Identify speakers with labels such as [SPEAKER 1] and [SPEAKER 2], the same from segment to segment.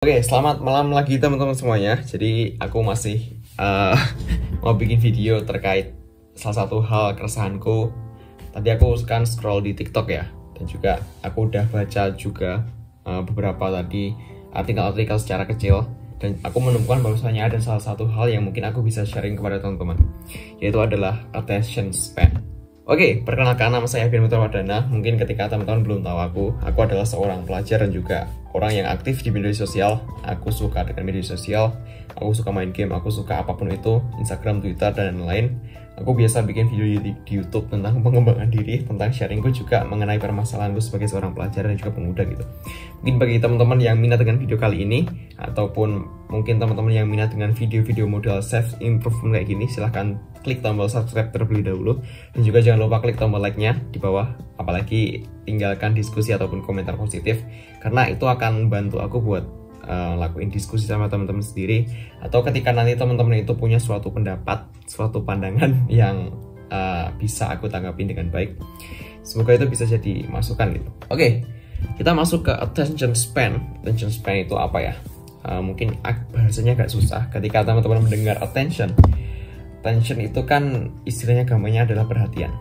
[SPEAKER 1] Oke, selamat malam lagi teman-teman semuanya. Jadi aku masih mau bikin video terkait salah satu hal keresahanku. Tadi aku kan scroll di TikTok ya, dan juga aku udah baca juga beberapa tadi artikel-artikel secara kecil, dan aku menemukan bahwasanya ada salah satu hal yang mungkin aku bisa sharing kepada teman-teman, yaitu adalah attention span. Oke, perkenalkan, nama saya Bian Putra Wardana. Mungkin ketika teman-teman belum tahu aku adalah seorang pelajar dan juga orang yang aktif di media sosial. Aku suka dengan media sosial, aku suka main game, aku suka apapun itu, Instagram, Twitter, dan lain-lain. Aku biasa bikin video di YouTube tentang pengembangan diri, tentang sharingku juga mengenai permasalahanku sebagai seorang pelajar dan juga pemuda gitu. Mungkin bagi teman-teman yang minat dengan video kali ini, ataupun mungkin teman-teman yang minat dengan video-video model self improvement kayak gini, silahkan klik tombol subscribe terlebih dahulu, dan juga jangan lupa klik tombol like-nya di bawah, apalagi tinggalkan diskusi ataupun komentar positif, karena itu akan bantu aku buat lakuin diskusi sama teman-teman sendiri, atau ketika nanti teman-teman itu punya suatu pendapat, suatu pandangan yang bisa aku tanggapin dengan baik, semoga itu bisa jadi masukan gitu. Oke, kita masuk ke attention span. Attention span itu apa ya? Mungkin bahasanya agak susah. Ketika teman-teman mendengar attention itu kan istilahnya gampangnya adalah perhatian.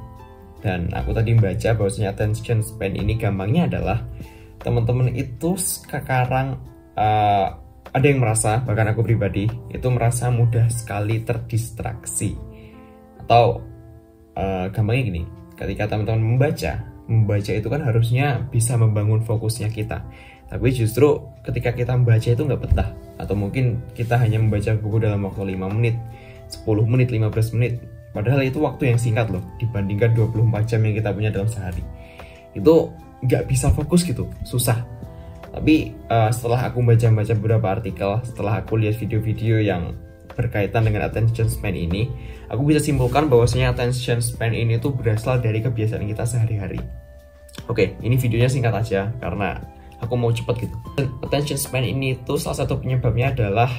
[SPEAKER 1] Dan aku tadi membaca bahwasanya attention span ini gampangnya adalah teman-teman itu sekarang ada yang merasa, bahkan aku pribadi itu merasa mudah sekali terdistraksi. Atau gampangnya gini, ketika teman-teman membaca itu kan harusnya bisa membangun fokusnya kita, tapi justru ketika kita membaca itu nggak betah, atau mungkin kita hanya membaca buku dalam waktu 5 menit, 10 menit, 15 menit, padahal itu waktu yang singkat loh dibandingkan 24 jam yang kita punya dalam sehari. Itu nggak bisa fokus gitu, susah. Tapi setelah aku baca-baca beberapa artikel, setelah aku lihat video-video yang berkaitan dengan attention span ini, aku bisa simpulkan bahwasanya attention span ini tuh berasal dari kebiasaan kita sehari-hari. Oke, ini videonya singkat aja karena aku mau cepet gitu. Attention span ini tuh salah satu penyebabnya adalah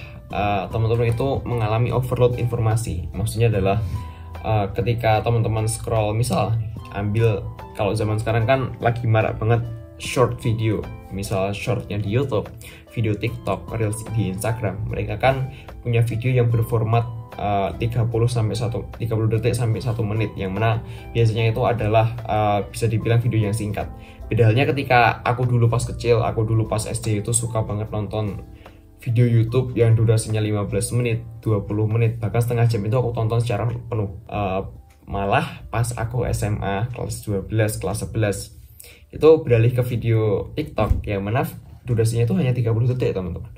[SPEAKER 1] teman-teman itu mengalami overload informasi. Maksudnya adalah ketika teman-teman scroll, misal ambil, kalau zaman sekarang kan lagi marak banget short video, misal shortnya di YouTube, video TikTok, Reels di Instagram. Mereka kan punya video yang berformat 30 detik sampai 1 menit, yang mana biasanya itu adalah bisa dibilang video yang singkat. Beda halnya ketika aku dulu pas kecil, aku dulu pas SD itu suka banget nonton video YouTube yang durasinya 15 menit, 20 menit, bahkan setengah jam itu aku tonton secara penuh. Malah pas aku SMA kelas 12, kelas 11 itu beralih ke video TikTok yang mana durasinya itu hanya 30 detik teman-teman,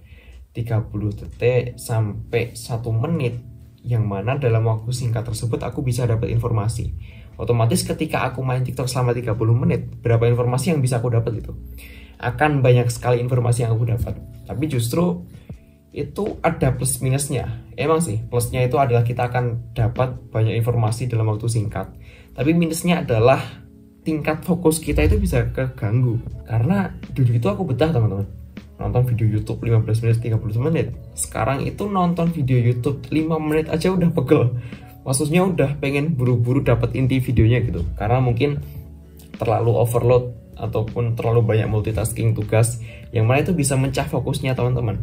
[SPEAKER 1] 30 detik sampai 1 menit, yang mana dalam waktu singkat tersebut aku bisa dapat informasi. Otomatis ketika aku main TikTok selama 30 menit, berapa informasi yang bisa aku dapat gitu? Akan banyak sekali informasi yang aku dapat. Tapi justru itu ada plus minusnya. Emang sih, plusnya itu adalah kita akan dapat banyak informasi dalam waktu singkat. Tapi minusnya adalah tingkat fokus kita itu bisa keganggu. Karena dulu itu aku betah teman-teman, nonton video YouTube 15 menit, 30 menit. Sekarang itu nonton video YouTube 5 menit aja udah pegel. Maksudnya udah pengen buru-buru dapat inti videonya gitu. Karena mungkin terlalu overload ataupun terlalu banyak multitasking tugas, yang mana itu bisa mencah fokusnya teman-teman.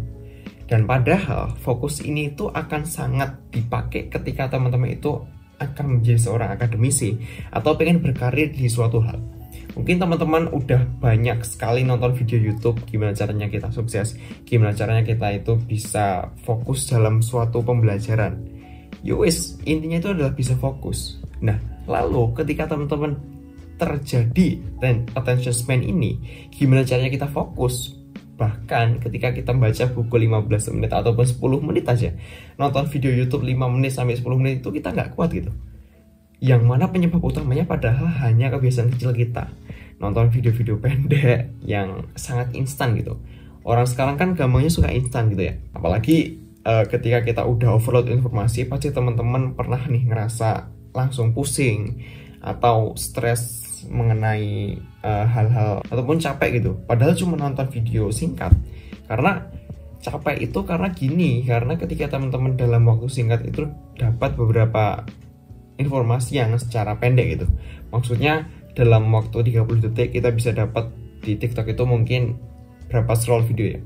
[SPEAKER 1] Dan padahal fokus ini itu akan sangat dipakai ketika teman-teman itu akan menjadi seorang akademisi atau pengen berkarir di suatu hal. Mungkin teman-teman udah banyak sekali nonton video YouTube gimana caranya kita sukses, gimana caranya kita itu bisa fokus dalam suatu pembelajaran. Yowis, intinya itu adalah bisa fokus. Nah, lalu ketika teman-teman terjadi attention span ini, gimana caranya kita fokus? Bahkan ketika kita baca buku 15 menit ataupun 10 menit aja, nonton video YouTube 5 menit sampai 10 menit itu kita nggak kuat gitu. Yang mana penyebab utamanya padahal hanya kebiasaan kecil kita, nonton video-video pendek yang sangat instan gitu. Orang sekarang kan gampangnya suka instan gitu ya. Apalagi ketika kita udah overload informasi, pasti teman-teman pernah nih ngerasa langsung pusing atau stres mengenai hal-hal ataupun capek gitu, padahal cuma nonton video singkat. Karena capek itu karena gini, karena ketika teman-teman dalam waktu singkat itu dapat beberapa informasi yang secara pendek gitu. Maksudnya dalam waktu 30 detik kita bisa dapat di TikTok itu mungkin berapa scroll video ya,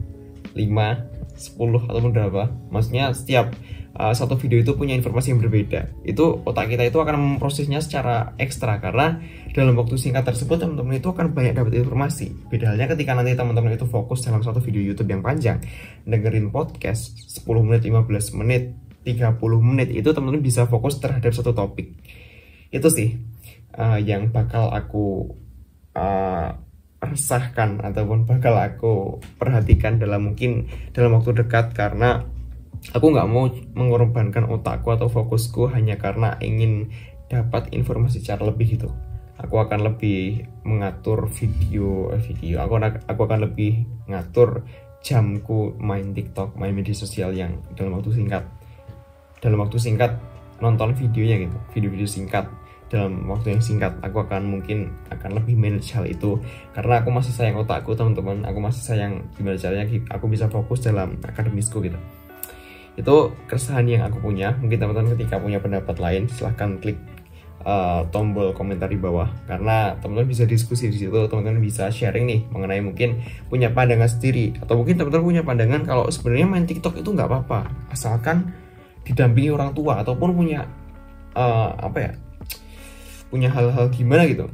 [SPEAKER 1] 10 ataupun berapa. Maksudnya setiap satu video itu punya informasi yang berbeda. Itu otak kita itu akan memprosesnya secara ekstra, karena dalam waktu singkat tersebut teman-teman itu akan banyak dapat informasi. Beda halnya ketika nanti teman-teman itu fokus dalam satu video YouTube yang panjang, dengerin podcast 10 menit, 15 menit, 30 menit, itu teman-teman bisa fokus terhadap satu topik. Itu sih yang bakal aku resahkan ataupun bakal aku perhatikan dalam waktu dekat, karena aku nggak mau mengorbankan otakku atau fokusku hanya karena ingin dapat informasi secara lebih gitu. Aku akan lebih mengatur aku akan lebih mengatur jamku main TikTok, main media sosial yang dalam waktu singkat nonton videonya gitu, video-video singkat dalam waktu yang singkat. Aku akan lebih manage hal itu, karena aku masih sayang otakku teman-teman. Aku masih sayang gimana caranya aku bisa fokus dalam akademisku gitu. Itu keresahan yang aku punya. Mungkin teman-teman ketika punya pendapat lain, silahkan klik tombol komentar di bawah, karena teman-teman bisa diskusi di situ. Teman-teman bisa sharing nih mengenai mungkin punya pandangan sendiri, atau mungkin teman-teman punya pandangan kalau sebenarnya main TikTok itu nggak apa-apa asalkan didampingi orang tua, ataupun punya punya hal-hal gimana gitu.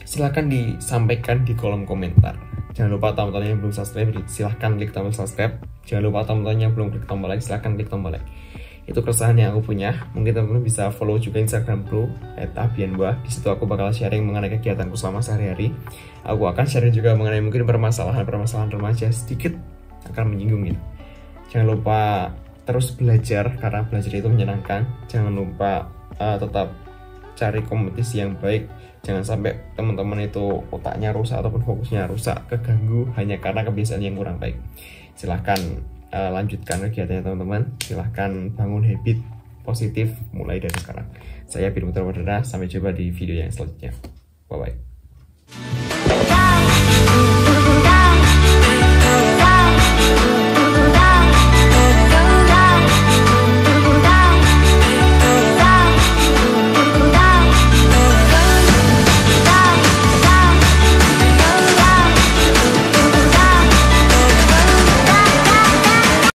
[SPEAKER 1] Silahkan disampaikan di kolom komentar. Jangan lupa teman-teman yang belum subscribe, silahkan klik tombol subscribe. Jangan lupa teman-teman yang belum klik tombol like, silahkan klik tombol like. Itu keresahan yang aku punya. Mungkin teman-teman bisa follow juga Instagramku @abianbah. Di situ aku bakal sharing mengenai kegiatanku selama sehari-hari. Aku akan sharing juga mengenai mungkin permasalahan remaja sedikit akan menyinggung gitu. Jangan lupa terus belajar, karena belajar itu menyenangkan. Jangan lupa tetap cari kompetisi yang baik. Jangan sampai teman-teman itu otaknya rusak ataupun fokusnya rusak, keganggu hanya karena kebiasaan yang kurang baik. Silahkan lanjutkan kegiatannya teman-teman. Silahkan bangun habit positif mulai dari sekarang. Saya Biro Putra Wardana, sampai jumpa di video yang selanjutnya. Bye bye.